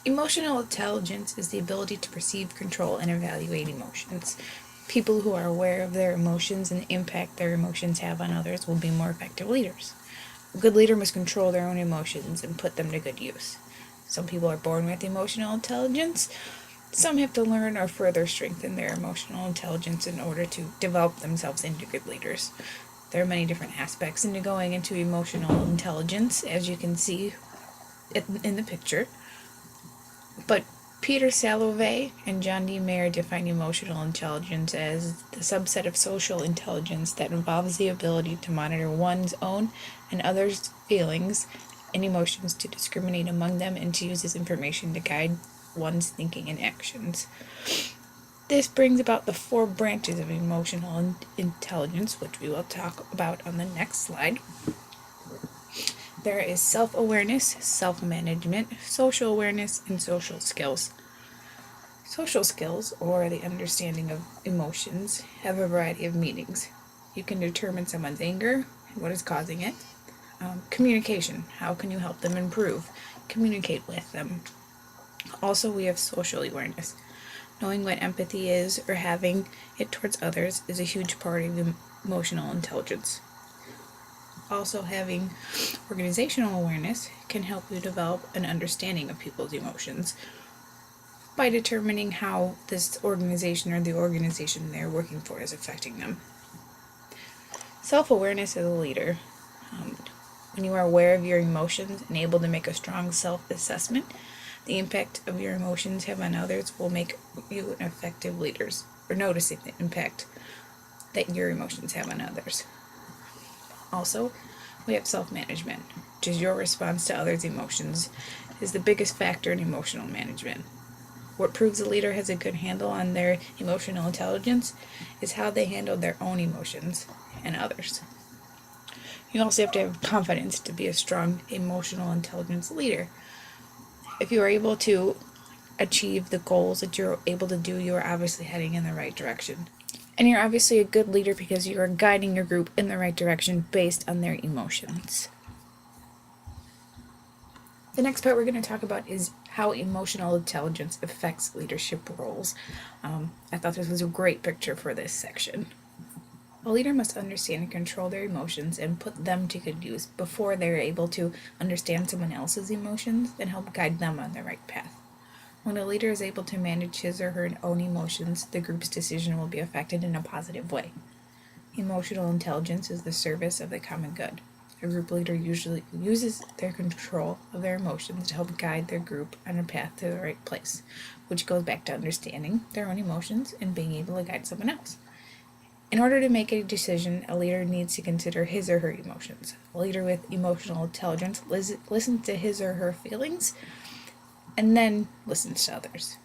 Emotional intelligence is the ability to perceive, control, and evaluate emotions. People who are aware of their emotions and the impact their emotions have on others will be more effective leaders. A good leader must control their own emotions and put them to good use. Some people are born with emotional intelligence. Some have to learn or further strengthen their emotional intelligence in order to develop themselves into good leaders. There are many different aspects into going into emotional intelligence, as you can see in the picture. But Peter Salovey and John D. Mayer define emotional intelligence as the subset of social intelligence that involves the ability to monitor one's own and others' feelings and emotions, to discriminate among them, and to use this information to guide one's thinking and actions. This brings about the four branches of emotional intelligence, which we will talk about on the next slide. There is self-awareness, self-management, social awareness, and social skills. Social skills, or the understanding of emotions, have a variety of meanings. You can determine someone's anger and what is causing it. Communication, how can you help them improve? Communicate with them. Also, we have social awareness. Knowing what empathy is or having it towards others is a huge part of emotional intelligence. Also, having organizational awareness can help you develop an understanding of people's emotions by determining how this organization or the organization they're working for is affecting them. Self-awareness as a leader. When you are aware of your emotions and able to make a strong self-assessment, the impact of your emotions have on others will make you an effective leader, or noticing the impact that your emotions have on others. Also, we have self-management, which is your response to others' emotions, is the biggest factor in emotional management. What proves a leader has a good handle on their emotional intelligence is how they handle their own emotions and others. You also have to have confidence to be a strong emotional intelligence leader. If you are able to achieve the goals that you're able to do, you are obviously heading in the right direction. And you're obviously a good leader because you are guiding your group in the right direction based on their emotions. The next part we're going to talk about is how emotional intelligence affects leadership roles. I thought this was a great picture for this section. A leader must understand and control their emotions and put them to good use before they're able to understand someone else's emotions and help guide them on the right path. When a leader is able to manage his or her own emotions, the group's decision will be affected in a positive way. Emotional intelligence is the service of the common good. A group leader usually uses their control of their emotions to help guide their group on a path to the right place, which goes back to understanding their own emotions and being able to guide someone else. In order to make a decision, a leader needs to consider his or her emotions. A leader with emotional intelligence listens to his or her feelings and then listens to others.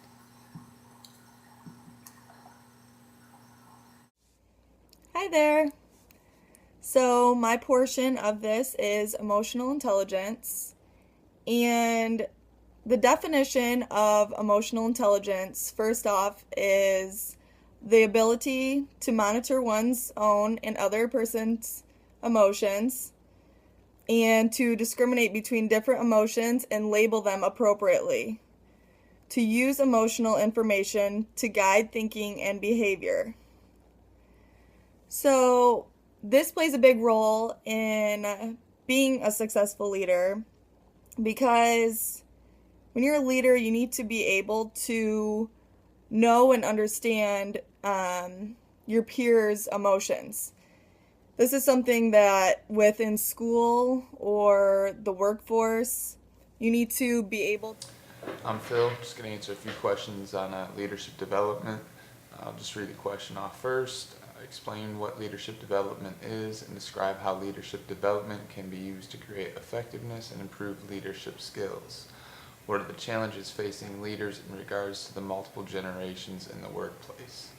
Hi there. So, my portion of this is emotional intelligence. And the definition of emotional intelligence, first off, is the ability to monitor one's own and other person's emotions and to discriminate between different emotions and label them appropriately. To use emotional information to guide thinking and behavior. So, this plays a big role in being a successful leader because when you're a leader, you need to be able to know and understand your peers' emotions. This is something that within school or the workforce, you need to be able to. I'm Phil, just going to answer a few questions on leadership development. I'll just read the question off first. Explain what leadership development is and describe how leadership development can be used to create effectiveness and improve leadership skills. What are the challenges facing leaders in regards to the multiple generations in the workplace?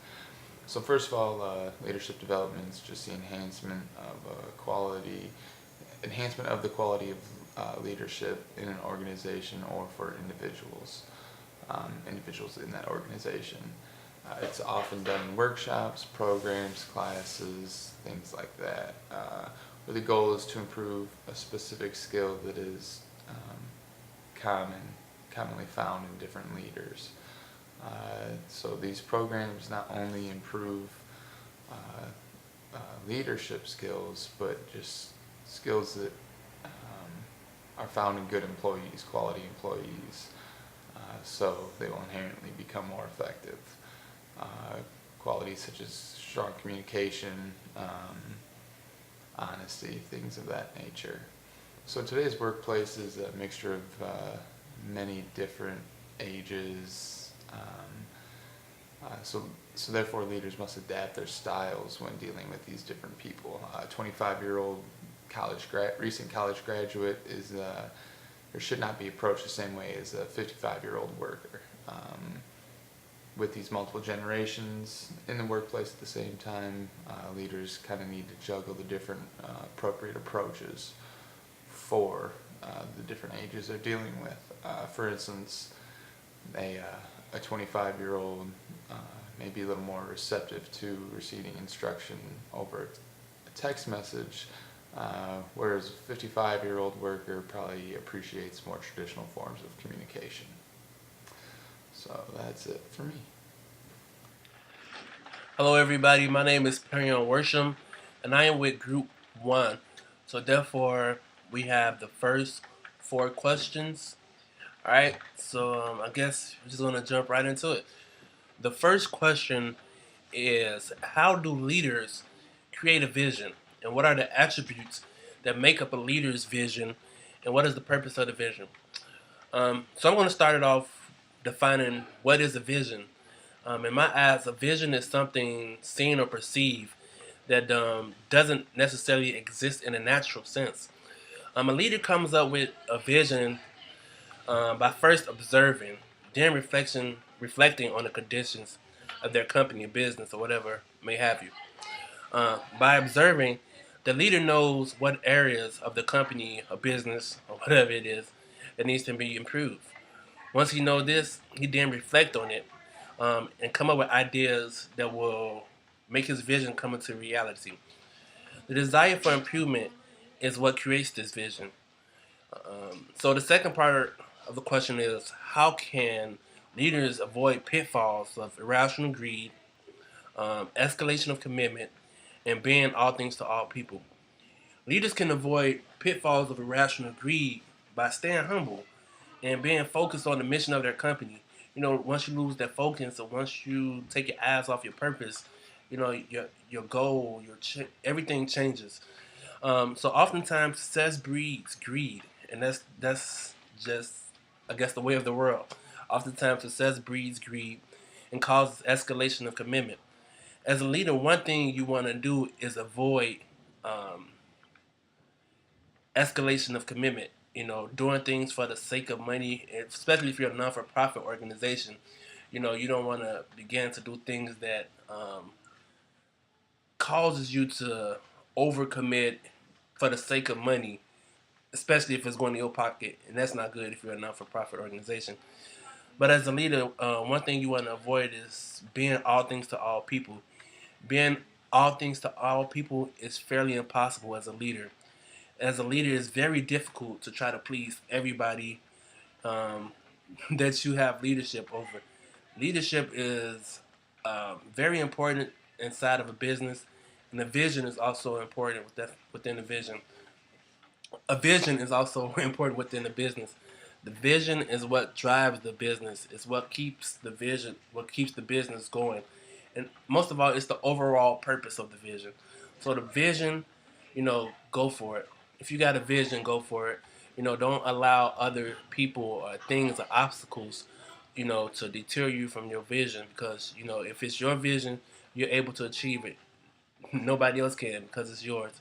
So first of all, leadership development is just the enhancement of the quality of leadership in an organization or for individuals in that organization. It's often done in workshops, programs, classes, things like that, where the goal is to improve a specific skill that is common commonly found in different leaders. So these programs not only improve leadership skills, but just skills that are found in good employees, quality employees, so they will inherently become more effective. Qualities such as strong communication, honesty, things of that nature. So today's workplace is a mixture of many different ages, so therefore leaders must adapt their styles when dealing with these different people. A 25-year-old recent college graduate is or should not be approached the same way as a 55-year-old worker. With these multiple generations in the workplace at the same time, leaders kind of need to juggle the different appropriate approaches for the different ages they're dealing with. For instance, a 25-year-old may be a little more receptive to receiving instruction over a text message, whereas a 55-year-old worker probably appreciates more traditional forms of communication. So that's it for me. Hello, everybody. My name is Perion Worsham, and I am with Group 1. So therefore, we have the first 4 questions. All right, so I guess we're just going to jump right into it. The first question is, how do leaders create a vision? And what are the attributes that make up a leader's vision? And what is the purpose of the vision? So I'm going to start it off defining what is a vision. In my eyes, a vision is something seen or perceived that doesn't necessarily exist in a natural sense. A leader comes up with a vision by first observing, then reflecting on the conditions of their company, business, or whatever may have you. By observing, the leader knows what areas of the company or business or whatever it is that needs to be improved. Once he knows this, he then reflect on it and come up with ideas that will make his vision come into reality. The desire for improvement is what creates this vision. So the second part of the question is, how can leaders avoid pitfalls of irrational greed, escalation of commitment, and being all things to all people? Leaders can avoid pitfalls of irrational greed by staying humble and being focused on the mission of their company. Once you lose that focus, or once you take your eyes off your purpose, your goal, everything changes. So oftentimes success breeds greed, and that's just, I guess, the way of the world. Oftentimes success breeds greed and causes escalation of commitment. As a leader, one thing you want to do is avoid escalation of commitment. Doing things for the sake of money, especially if you're a non-for-profit organization. You don't want to begin to do things that causes you to overcommit for the sake of money, especially if it's going to your pocket, and that's not good if you're a non-for-profit organization. But as a leader, one thing you want to avoid is being all things to all people. Being all things to all people is fairly impossible as a leader. As a leader, it's very difficult to try to please everybody that you have leadership over. Leadership is very important inside of a business, and the vision is also important within the vision. A vision is also important within the business. The vision is what drives the business. It's what keeps the vision, what keeps the business going. And most of all, it's the overall purpose of the vision. So the vision, go for it. If you got a vision, go for it. Don't allow other people or things or obstacles, to deter you from your vision, because, if it's your vision, you're able to achieve it. Nobody else can, because it's yours.